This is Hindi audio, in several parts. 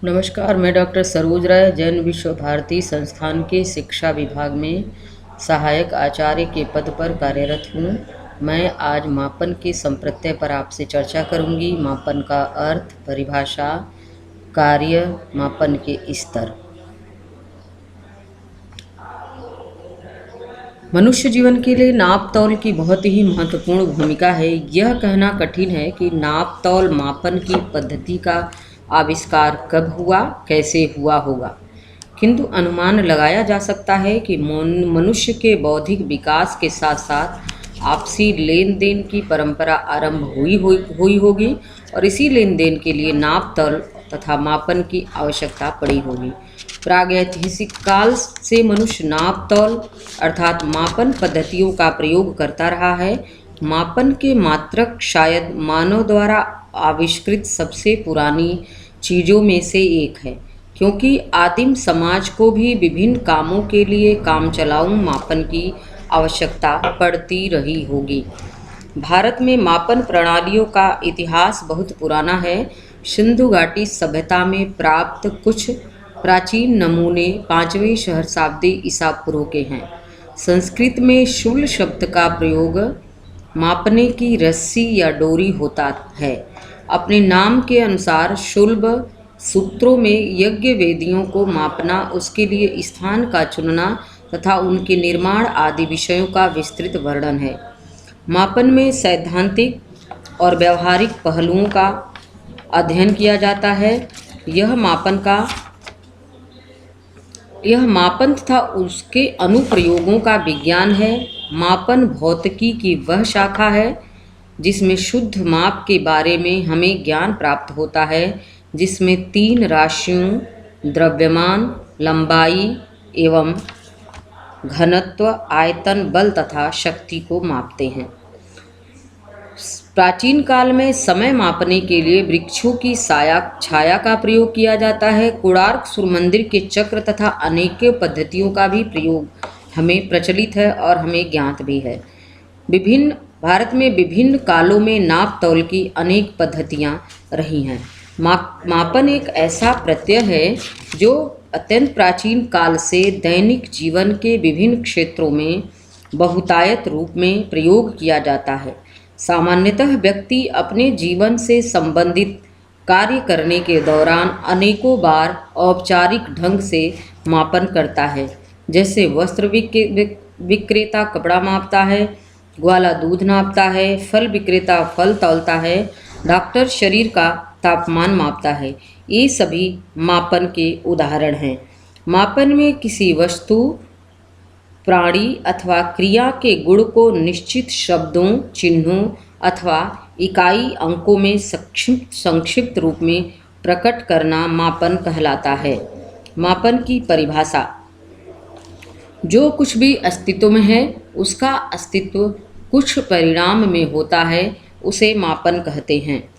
नमस्कार, मैं डॉक्टर सरोज राय जैन विश्व भारती संस्थान के शिक्षा विभाग में सहायक आचार्य के पद पर कार्यरत हूँ। मैं आज मापन के संप्रत्यय पर आपसे चर्चा करूँगी। मापन का अर्थ, परिभाषा, कार्य, मापन के स्तर। मनुष्य जीवन के लिए नाप तौल की बहुत ही महत्वपूर्ण भूमिका है। यह कहना कठिन है कि नाप तौल मापन की पद्धति का आविष्कार कब हुआ, कैसे हुआ होगा, किंतु अनुमान लगाया जा सकता है कि मनुष्य के बौद्धिक विकास के साथ साथ आपसी लेन देन की परंपरा आरंभ हुई होगी और इसी लेन देन के लिए नाप तौल तथा मापन की आवश्यकता पड़ी होगी। प्रागैतिहासिक काल से मनुष्य नाप तौल अर्थात मापन पद्धतियों का प्रयोग करता रहा है। मापन के मात्रक शायद मानव द्वारा आविष्कृत सबसे पुरानी चीज़ों में से एक है, क्योंकि आदिम समाज को भी विभिन्न कामों के लिए कामचलाऊ मापन की आवश्यकता पड़ती रही होगी। भारत में मापन प्रणालियों का इतिहास बहुत पुराना है। सिंधु घाटी सभ्यता में प्राप्त कुछ प्राचीन नमूने 5वीं सहस्राब्दी ईसा पूर्व के हैं। संस्कृत में शूल शब्द का प्रयोग मापने की रस्सी या डोरी होता है। अपने नाम के अनुसार शूल्ब सूत्रों में यज्ञ वेदियों को मापना, उसके लिए स्थान का चुनना तथा उनके निर्माण आदि विषयों का विस्तृत वर्णन है। मापन में सैद्धांतिक और व्यवहारिक पहलुओं का अध्ययन किया जाता है। यह मापन तथा उसके अनुप्रयोगों का विज्ञान है। मापन भौतिकी की वह शाखा है जिसमें शुद्ध माप के बारे में हमें ज्ञान प्राप्त होता है, जिसमें 3 राशियों द्रव्यमान, लंबाई एवं घनत्व, आयतन, बल तथा शक्ति को मापते हैं। प्राचीन काल में समय मापने के लिए वृक्षों की छाया का प्रयोग किया जाता है। कोणार्क सूर्य मंदिर के चक्र तथा अनेकों पद्धतियों का भी प्रयोग हमें प्रचलित है और हमें ज्ञात भी है। भारत में विभिन्न कालों में नाप तौल की अनेक पद्धतियां रही हैं। मापन एक ऐसा प्रत्यय है जो अत्यंत प्राचीन काल से दैनिक जीवन के विभिन्न क्षेत्रों में बहुतायत रूप में प्रयोग किया जाता है। सामान्यतः व्यक्ति अपने जीवन से संबंधित कार्य करने के दौरान अनेकों बार औपचारिक ढंग से मापन करता है। जैसे वस्त्र विक्रेता कपड़ा मापता है, ग्वाला दूध नापता है, फल विक्रेता फल तौलता है, डॉक्टर शरीर का तापमान मापता है। ये सभी मापन के उदाहरण हैं। मापन में किसी वस्तु, प्राणी अथवा क्रिया के गुण को निश्चित शब्दों, चिन्हों अथवा इकाई अंकों में संक्षिप्त रूप में प्रकट करना मापन कहलाता है। मापन की परिभाषा: जो कुछ भी अस्तित्व में है उसका अस्तित्व कुछ परिणाम में होता है, उसे मापन कहते हैं।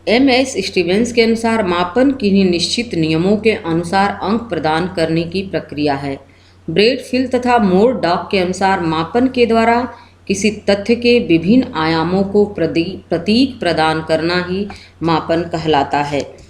एम.एस. स्टीवेंस के अनुसार मापन किन्हीं निश्चित नियमों के अनुसार अंक प्रदान करने की प्रक्रिया है। ब्रेड फिल तथा मोर डॉक के अनुसार मापन के द्वारा किसी तथ्य के विभिन्न आयामों को प्रतीक प्रदान करना ही मापन कहलाता है।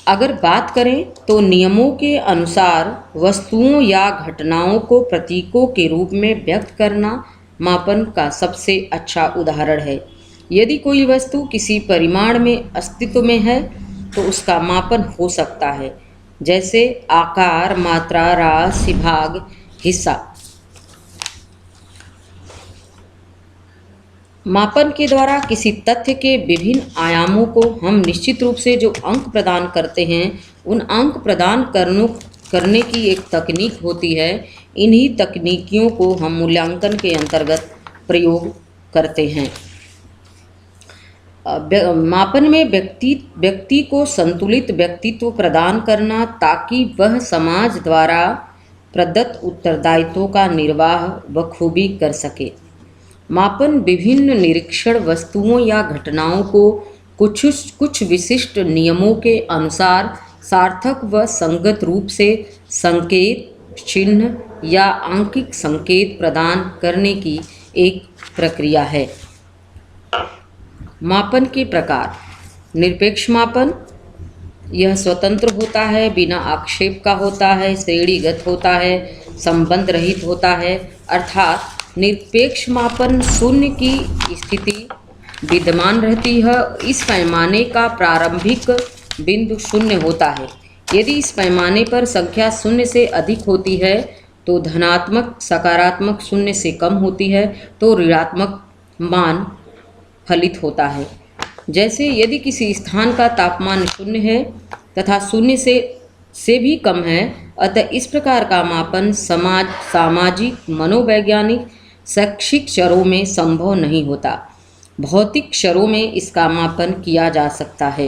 अगर बात करें तो नियमों के अनुसार वस्तुओं या घटनाओं को प्रतीकों के रूप में व्यक्त करना मापन का सबसे अच्छा उदाहरण है। यदि कोई वस्तु किसी परिमाण में अस्तित्व में है तो उसका मापन हो सकता है, जैसे आकार, मात्रा, राशि, भाग, हिस्सा। मापन के द्वारा किसी तथ्य के विभिन्न आयामों को हम निश्चित रूप से जो अंक प्रदान करते हैं, उन अंक प्रदान करने की एक तकनीक होती है। इन्हीं तकनीकियों को हम मूल्यांकन के अंतर्गत प्रयोग करते हैं। मापन में व्यक्ति को संतुलित व्यक्तित्व प्रदान करना, ताकि वह समाज द्वारा प्रदत्त उत्तरदायित्वों का निर्वाह बखूबी कर सके। मापन विभिन्न निरीक्षण वस्तुओं या घटनाओं को कुछ विशिष्ट नियमों के अनुसार सार्थक व संगत रूप से संकेत, चिन्ह या आंकिक संकेत प्रदान करने की एक प्रक्रिया है। मापन के प्रकार: निरपेक्ष मापन, यह स्वतंत्र होता है, बिना आक्षेप का होता है, श्रेणीगत होता है, संबंध रहित होता है। अर्थात निरपेक्ष मापन शून्य की स्थिति विद्यमान रहती है। इस पैमाने का प्रारंभिक बिंदु शून्य होता है। यदि इस पैमाने पर संख्या शून्य से अधिक होती है तो धनात्मक, सकारात्मक शून्य से कम होती है तो ऋणात्मक मान फलित होता है। जैसे यदि किसी स्थान का तापमान शून्य है तथा शून्य से भी कम है, अतः इस प्रकार का मापन सामाजिक, मनोवैज्ञानिक, शैक्षिक चरों में संभव नहीं होता। भौतिक चरों में इसका मापन किया जा सकता है।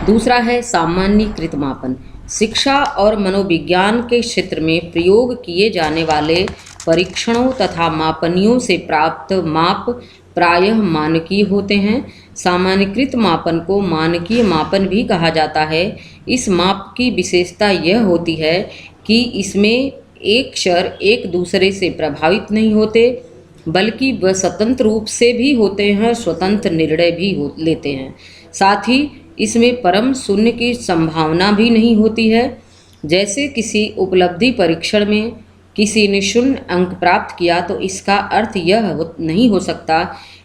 दूसरा है सामान्यीकृत मापन। शिक्षा और मनोविज्ञान के क्षेत्र में प्रयोग किए जाने वाले परीक्षणों तथा मापनियों से प्राप्त माप प्रायः मानकीय होते हैं। सामान्यीकृत मापन को मानकीय मापन भी कहा जाता है। इस माप की विशेषता यह होती है कि इसमें एक चर एक दूसरे से प्रभावित नहीं होते, बल्कि वह स्वतंत्र रूप से भी होते हैं, स्वतंत्र निर्णय भी लेते हैं। साथ ही इसमें परम शून्य की संभावना भी नहीं होती है। जैसे किसी उपलब्धि परीक्षण में किसी ने शून्य अंक प्राप्त किया तो इसका अर्थ यह नहीं हो सकता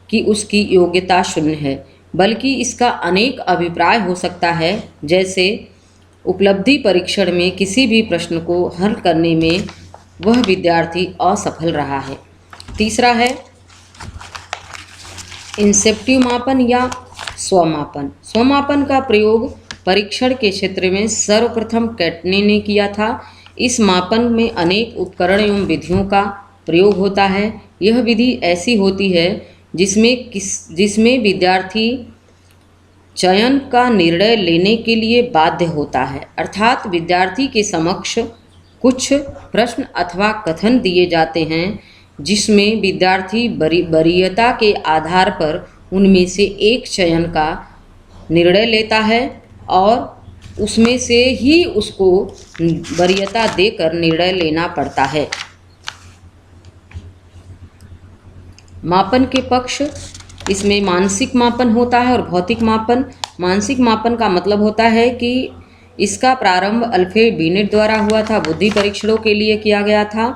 कि उसकी योग्यता शून्य है, बल्कि इसका अनेक अभिप्राय हो सकता है। जैसे उपलब्धि परीक्षण में किसी भी प्रश्न को हल करने में वह विद्यार्थी असफल रहा है। तीसरा है इंसेप्टिव मापन या स्वमापन। स्वमापन का प्रयोग परीक्षण के क्षेत्र में सर्वप्रथम कैटने ने किया था। इस मापन में अनेक उपकरण एवं विधियों का प्रयोग होता है। यह विधि ऐसी होती है जिसमें विद्यार्थी चयन का निर्णय लेने के लिए बाध्य होता है। अर्थात विद्यार्थी के समक्ष कुछ प्रश्न अथवा कथन दिए जाते हैं जिसमें विद्यार्थी वरीयता के आधार पर उनमें से एक चयन का निर्णय लेता है और उसमें से ही उसको वरीयता देकर निर्णय लेना पड़ता है। मापन के पक्ष, इसमें मानसिक मापन होता है और भौतिक मापन। मानसिक मापन का मतलब होता है कि इसका प्रारंभ अल्फ्रेड बिनेट द्वारा हुआ था, बुद्धि परीक्षणों के लिए किया गया था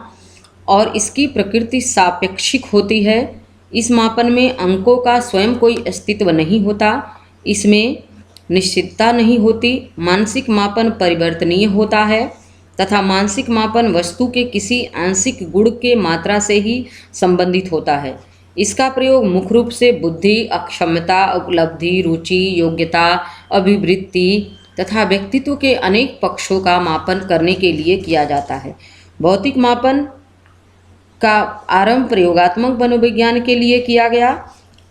और इसकी प्रकृति सापेक्षिक होती है। इस मापन में अंकों का स्वयं कोई अस्तित्व नहीं होता, इसमें निश्चितता नहीं होती। मानसिक मापन परिवर्तनीय होता है तथा मानसिक मापन वस्तु के किसी आंशिक गुण के मात्रा से ही संबंधित होता है। इसका प्रयोग मुख्य रूप से बुद्धि, अक्षमता, उपलब्धि, रुचि, योग्यता, अभिवृत्ति तथा व्यक्तित्व के अनेक पक्षों का मापन करने के लिए किया जाता है। भौतिक मापन का आरंभ प्रयोगात्मक मनोविज्ञान के लिए किया गया।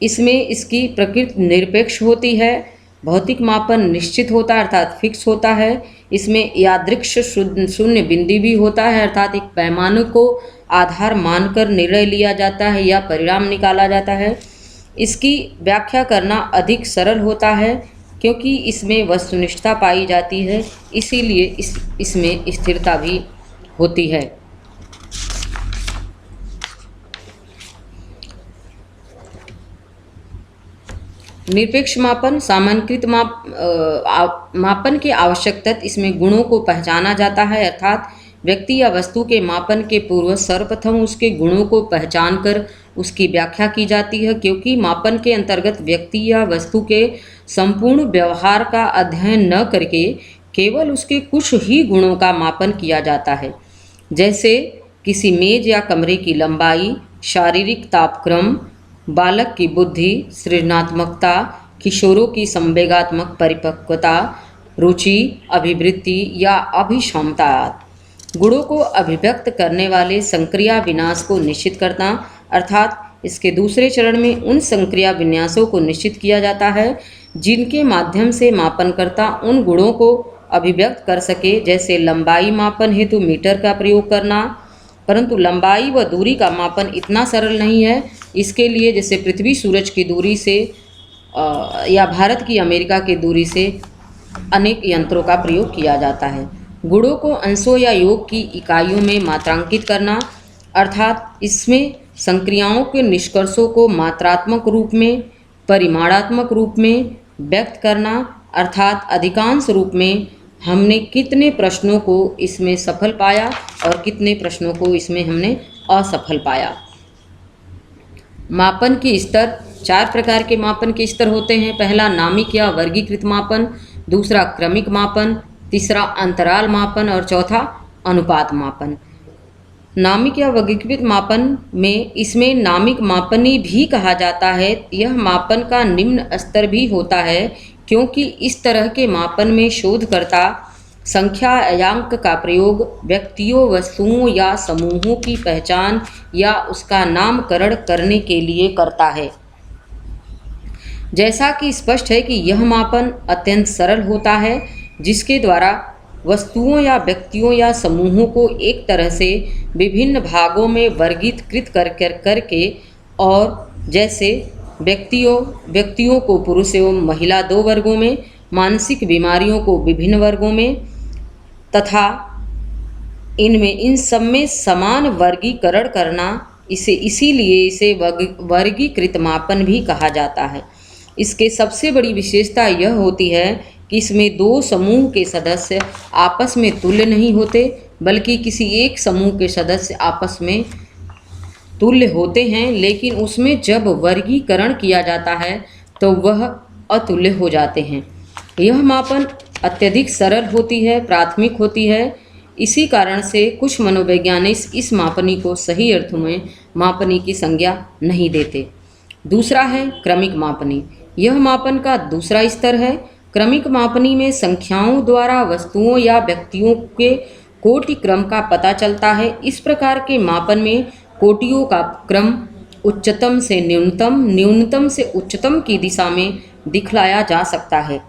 इसमें इसकी प्रकृति निरपेक्ष होती है। भौतिक मापन निश्चित होता है अर्थात फिक्स होता है। इसमें यादृक्ष शून्य बिंदु भी होता है अर्थात एक पैमाने को आधार मानकर निर्णय लिया जाता है या परिणाम निकाला जाता है। इसकी व्याख्या करना अधिक सरल होता है क्योंकि इसमें वस्तुनिष्ठता पाई जाती है, इसीलिए इसमें स्थिरता भी होती है। निरपेक्ष मापन, सामान्यीकृत मापन के आवश्यक तत्व, इसमें गुणों को पहचाना जाता है अर्थात व्यक्ति या वस्तु के मापन के पूर्व सर्वप्रथम उसके गुणों को पहचान कर उसकी व्याख्या की जाती है, क्योंकि मापन के अंतर्गत व्यक्ति या वस्तु के संपूर्ण व्यवहार का अध्ययन न करके केवल उसके कुछ ही गुणों का मापन किया जाता है। जैसे किसी मेज या कमरे की लंबाई, शारीरिक तापक्रम, बालक की बुद्धि, सृजनात्मकता, किशोरों की संवेगात्मक परिपक्वता, रुचि, अभिवृत्ति या अभिक्षमता। गुणों को अभिव्यक्त करने वाले संक्रिया विन्यास को निश्चित करना अर्थात इसके दूसरे चरण में उन संक्रिया विन्यासों को निश्चित किया जाता है जिनके माध्यम से मापनकर्ता उन गुणों को अभिव्यक्त कर सके। जैसे लंबाई मापन हेतु मीटर का प्रयोग करना, परंतु लंबाई व दूरी का मापन इतना सरल नहीं है। इसके लिए जैसे पृथ्वी सूरज की दूरी से या भारत की अमेरिका की दूरी से अनेक यंत्रों का प्रयोग किया जाता है। गुणों को अंशों या योग की इकाइयों में मात्रांकित करना अर्थात इसमें संक्रियाओं के निष्कर्षों को मात्रात्मक रूप में, परिमाणात्मक रूप में व्यक्त करना, अर्थात अधिकांश रूप में हमने कितने प्रश्नों को इसमें सफल पाया और कितने प्रश्नों को इसमें हमने असफल पाया। मापन के स्तर, 4 प्रकार के मापन के स्तर होते हैं। पहला नामिक या वर्गीकृत मापन, दूसरा क्रमिक मापन, तीसरा अंतराल मापन और चौथा अनुपात मापन। नामिक या वर्गीकृत मापन में इसमें नामिक मापनी भी कहा जाता है। यह मापन का निम्न स्तर भी होता है, क्योंकि इस तरह के मापन में शोधकर्ता संख्यायांक का प्रयोग व्यक्तियों, वस्तुओं या समूहों की पहचान या उसका नामकरण करने के लिए करता है। जैसा कि स्पष्ट है कि यह मापन अत्यंत सरल होता है, जिसके द्वारा वस्तुओं या व्यक्तियों या समूहों को एक तरह से विभिन्न भागों में वर्गीकृत करके और जैसे व्यक्तियों को पुरुष एवं महिला 2 वर्गों में, मानसिक बीमारियों को विभिन्न वर्गों में तथा इन सब में समान वर्गीकरण करना, इसीलिए इसे वर्गीकृत मापन भी कहा जाता है। इसके सबसे बड़ी विशेषता यह होती है कि इसमें 2 समूह के सदस्य आपस में तुल्य नहीं होते, बल्कि किसी एक समूह के सदस्य आपस में तुल्य होते हैं, लेकिन उसमें जब वर्गीकरण किया जाता है तो वह अतुल्य हो जाते हैं। यह मापन अत्यधिक सरल होती है, प्राथमिक होती है। इसी कारण से कुछ मनोवैज्ञानिक इस मापनी को सही अर्थों में मापनी की संज्ञा नहीं देते। दूसरा है क्रमिक मापनी। यह मापन का दूसरा स्तर है। क्रमिक मापनी में संख्याओं द्वारा वस्तुओं या व्यक्तियों के कोटि क्रम का पता चलता है। इस प्रकार के मापन में कोटियों का क्रम उच्चतम से न्यूनतम, न्यूनतम से उच्चतम की दिशा में दिखलाया जा सकता है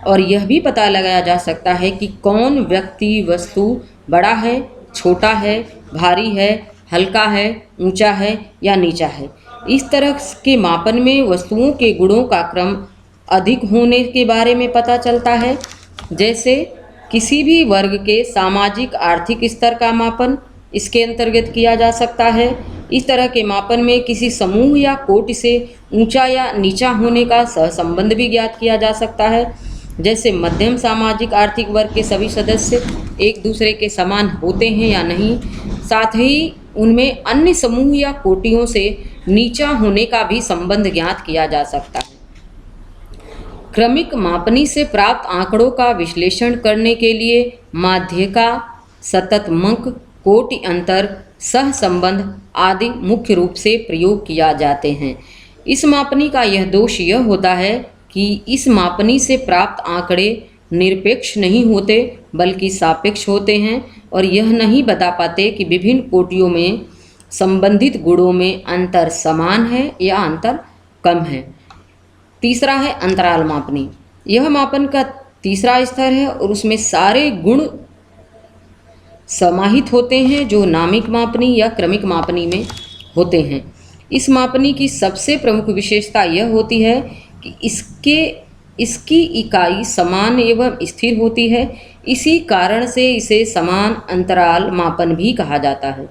और यह भी पता लगाया जा सकता है कि कौन व्यक्ति वस्तु बड़ा है, छोटा है, भारी है, हल्का है, ऊंचा है या नीचा है। इस तरह के मापन में वस्तुओं के गुणों का क्रम अधिक होने के बारे में पता चलता है। जैसे किसी भी वर्ग के सामाजिक आर्थिक स्तर का मापन इसके अंतर्गत किया जा सकता है। इस तरह के मापन में किसी समूह या कोटि से ऊंचा या नीचा होने का सहसंबंध भी ज्ञात किया जा सकता है। जैसे मध्यम सामाजिक आर्थिक वर्ग के सभी सदस्य एक दूसरे के समान होते हैं या नहीं, साथ ही उनमें अन्य समूह या कोटियों से नीचा होने का भी संबंध ज्ञात किया जा सकता है। क्रमिक मापनी से प्राप्त आंकड़ों का विश्लेषण करने के लिए माध्यिका, सततमक, कोटि अंतर, सहसंबंध आदि मुख्य रूप से प्रयोग किया जाते हैं। इस मापनी का यह दोष यह होता है कि इस मापनी से प्राप्त आंकड़े निरपेक्ष नहीं होते, बल्कि सापेक्ष होते हैं और यह नहीं बता पाते कि विभिन्न कोटियों में संबंधित गुणों में अंतर समान है या अंतर कम है। तीसरा है अंतराल मापनी। यह मापन का तीसरा स्तर है और उसमें सारे गुण समाहित होते हैं जो नामिक मापनी या क्रमिक मापनी में होते हैं। इस मापनी की सबसे प्रमुख विशेषता यह होती है कि इसकी इकाई समान एवं स्थिर होती है। इसी कारण से इसे समान अंतराल मापन भी कहा जाता है।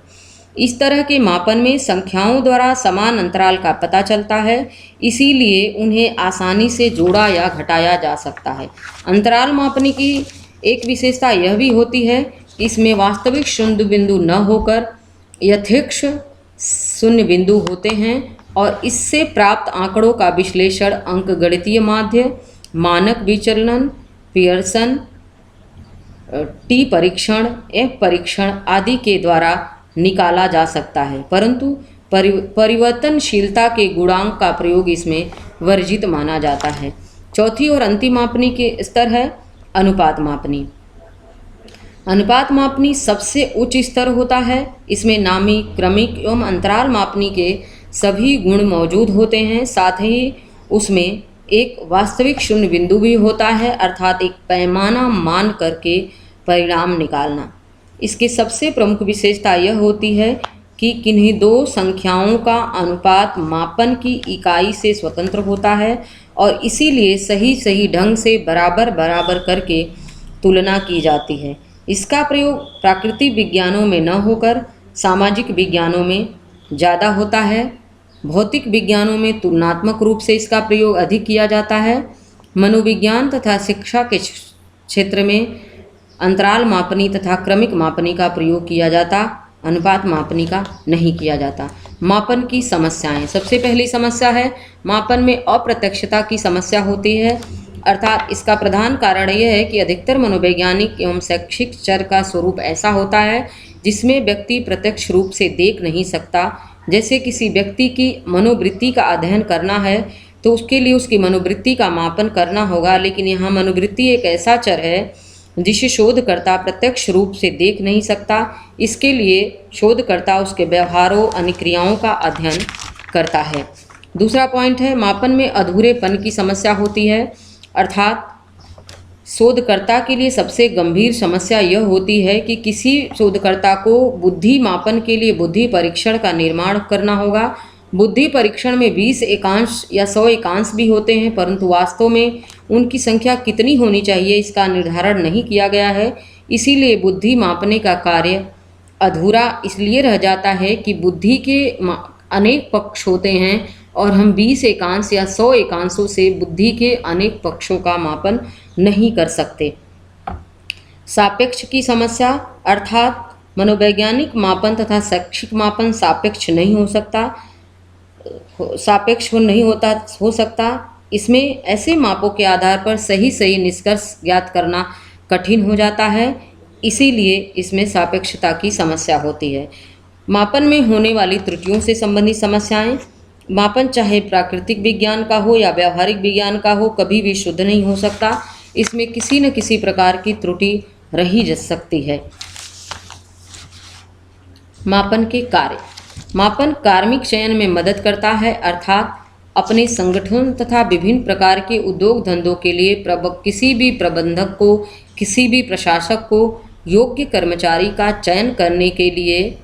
इस तरह के मापन में संख्याओं द्वारा समान अंतराल का पता चलता है, इसीलिए उन्हें आसानी से जोड़ा या घटाया जा सकता है। अंतराल मापनी की एक विशेषता यह भी होती है कि इसमें वास्तविक शून्य बिंदु न होकर यथेच्छ शून्य बिंदु होते हैं और इससे प्राप्त आंकड़ों का विश्लेषण अंकगणितीय माध्य, मानक विचलन, पियर्सन, टी परीक्षण, एफ परीक्षण आदि के द्वारा निकाला जा सकता है, परंतु परिवर्तनशीलता के गुणांक का प्रयोग इसमें वर्जित माना जाता है। चौथी और अंतिम मापनी के स्तर है अनुपात मापनी। अनुपात मापनी सबसे उच्च स्तर होता है। इसमें नामिक, क्रमिक एवं अंतराल मापनी के सभी गुण मौजूद होते हैं। साथ ही उसमें एक वास्तविक शून्य बिंदु भी होता है, अर्थात एक पैमाना मान करके परिणाम निकालना। इसकी सबसे प्रमुख विशेषता यह होती है कि किन्हीं 2 संख्याओं का अनुपात मापन की इकाई से स्वतंत्र होता है और इसीलिए सही ढंग से बराबर बराबर करके तुलना की जाती है। इसका प्रयोग प्राकृतिक विज्ञानों में न होकर सामाजिक विज्ञानों में ज़्यादा होता है। भौतिक विज्ञानों में तुलनात्मक रूप से इसका प्रयोग अधिक किया जाता है। मनोविज्ञान तथा शिक्षा के क्षेत्र में अंतराल मापनी तथा क्रमिक मापनी का प्रयोग किया जाता, अनुपात मापनी का नहीं किया जाता। मापन की समस्याएं। सबसे पहली समस्या है मापन में अप्रत्यक्षता की समस्या होती है, अर्थात इसका प्रधान कारण यह है कि अधिकतर मनोवैज्ञानिक एवं शैक्षिक चर का स्वरूप ऐसा होता है जिसमें व्यक्ति प्रत्यक्ष रूप से देख नहीं सकता। जैसे किसी व्यक्ति की मनोवृत्ति का अध्ययन करना है तो उसके लिए उसकी मनोवृत्ति का मापन करना होगा, लेकिन यहाँ मनोवृत्ति एक ऐसा चर है जिसे शोधकर्ता प्रत्यक्ष रूप से देख नहीं सकता। इसके लिए शोधकर्ता उसके व्यवहारों अनुक्रियाओं का अध्ययन करता है। दूसरा पॉइंट है मापन में अधूरेपन की समस्या होती है, अर्थात शोधकर्ता के लिए सबसे गंभीर समस्या यह होती है कि किसी शोधकर्ता को बुद्धि मापन के लिए बुद्धि परीक्षण का निर्माण करना होगा। बुद्धि परीक्षण में 20 एकांश या 100 एकांश भी होते हैं, परंतु वास्तव में उनकी संख्या कितनी होनी चाहिए इसका निर्धारण नहीं किया गया है। इसीलिए बुद्धि मापने का कार्य अधूरा इसलिए रह जाता है कि बुद्धि के अनेक पक्ष होते हैं और हम 20 एकांश या 100 एकांशों से बुद्धि के अनेक पक्षों का मापन नहीं कर सकते। सापेक्ष की समस्या, अर्थात मनोवैज्ञानिक मापन तथा शैक्षिक मापन सापेक्ष नहीं हो सकता। इसमें ऐसे मापों के आधार पर सही निष्कर्ष ज्ञात करना कठिन हो जाता है, इसीलिए इसमें सापेक्षता की समस्या होती है। मापन में होने वाली त्रुटियों से संबंधित समस्याएं। मापन चाहे प्राकृतिक विज्ञान का हो या व्यावहारिक विज्ञान का हो, कभी भी शुद्ध नहीं हो सकता। इसमें किसी न किसी प्रकार की त्रुटि रही जा सकती है। मापन के कार्य। मापन कार्मिक चयन में मदद करता है, अर्थात अपने संगठन तथा विभिन्न प्रकार के उद्योग धंधों के लिए किसी भी प्रबंधक को, किसी भी प्रशासक को योग्य कर्मचारी का चयन करने के लिए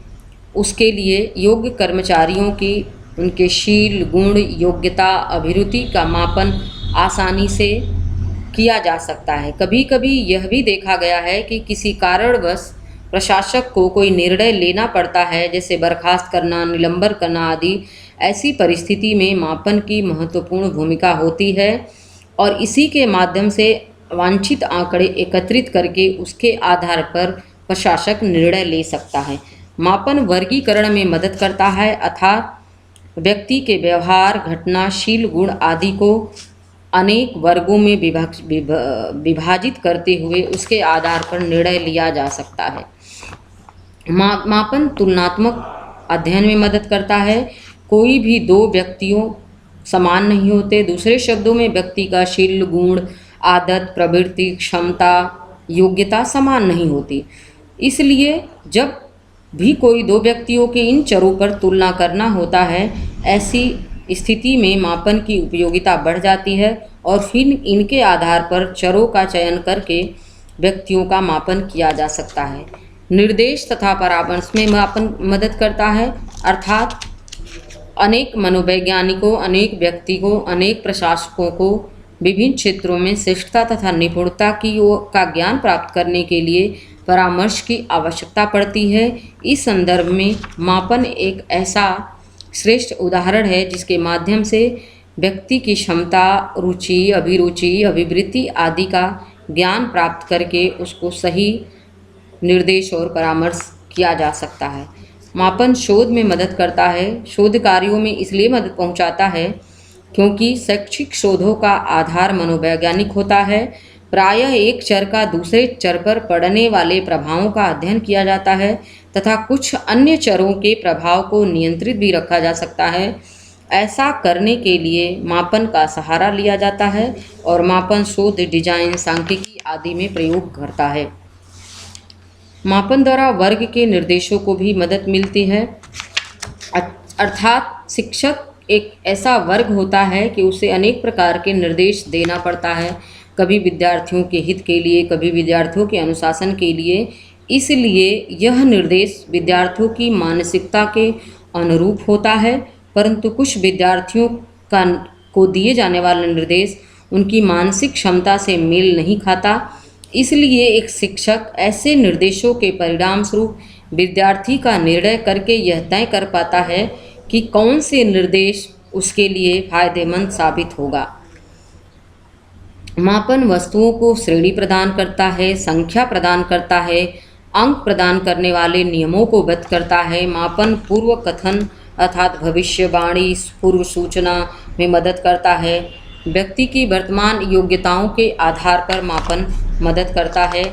उसके लिए योग्य कर्मचारियों की उनके शील, गुण, योग्यता, अभिरुचि का मापन आसानी से किया जा सकता है। कभी कभी यह भी देखा गया है कि किसी कारणवश प्रशासक को कोई निर्णय लेना पड़ता है, जैसे बर्खास्त करना, निलंबन करना आदि। ऐसी परिस्थिति में मापन की महत्वपूर्ण भूमिका होती है और इसी के माध्यम से वांछित आंकड़े एकत्रित करके उसके आधार पर प्रशासक निर्णय ले सकता है। मापन वर्गीकरण में मदद करता है, अर्थात व्यक्ति के व्यवहार, घटना, शील, गुण आदि को अनेक वर्गों में विभाजित करते हुए उसके आधार पर निर्णय लिया जा सकता है। मापन तुलनात्मक अध्ययन में मदद करता है। कोई भी दो व्यक्तियों समान नहीं होते। दूसरे शब्दों में व्यक्ति का शील, गुण, आदत, प्रवृत्ति, क्षमता, योग्यता समान नहीं होती। इसलिए जब भी कोई दो व्यक्तियों के इन चरों पर तुलना करना होता है, ऐसी स्थिति में मापन की उपयोगिता बढ़ जाती है और फिर इनके आधार पर चरों का चयन करके व्यक्तियों का मापन किया जा सकता है। निर्देश तथा परामर्श में मापन मदद करता है, अर्थात अनेक मनोवैज्ञानिकों, अनेक व्यक्ति को, अनेक प्रशासकों को विभिन्न क्षेत्रों में श्रेष्ठता तथा निपुणता का ज्ञान प्राप्त करने के लिए परामर्श की आवश्यकता पड़ती है। इस संदर्भ में मापन एक ऐसा श्रेष्ठ उदाहरण है जिसके माध्यम से व्यक्ति की क्षमता, रुचि, अभिरुचि, अभिवृत्ति आदि का ज्ञान प्राप्त करके उसको सही निर्देश और परामर्श किया जा सकता है। मापन शोध में मदद करता है। शोध कार्यों में इसलिए मदद पहुंचाता है क्योंकि शैक्षिक शोधों का आधार मनोवैज्ञानिक होता है। प्रायः एक चर का दूसरे चर पर पड़ने वाले प्रभावों का अध्ययन किया जाता है तथा कुछ अन्य चरों के प्रभाव को नियंत्रित भी रखा जा सकता है। ऐसा करने के लिए मापन का सहारा लिया जाता है और मापन शोध, डिजाइन, सांख्यिकी आदि में प्रयोग करता है। मापन द्वारा वर्ग के निर्देशों को भी मदद मिलती है, अर्थात शिक्षक एक ऐसा वर्ग होता है कि उसे अनेक प्रकार के निर्देश देना पड़ता है, कभी विद्यार्थियों के हित के लिए, कभी विद्यार्थियों के अनुशासन के लिए। इसलिए यह निर्देश विद्यार्थियों की मानसिकता के अनुरूप होता है, परंतु कुछ विद्यार्थियों को दिए जाने वाले निर्देश उनकी मानसिक क्षमता से मेल नहीं खाता। इसलिए एक शिक्षक ऐसे निर्देशों के परिणाम स्वरूप विद्यार्थी का निर्णय करके यह तय कर पाता है कि कौन से निर्देश उसके लिए फायदेमंद साबित होगा। मापन वस्तुओं को श्रेणी प्रदान करता है, संख्या प्रदान करता है, अंक प्रदान करने वाले नियमों को व्यक्त करता है। मापन पूर्व कथन अर्थात भविष्यवाणी, पूर्व सूचना में मदद करता है। व्यक्ति की वर्तमान योग्यताओं के आधार पर मापन मदद करता है।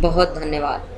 बहुत धन्यवाद।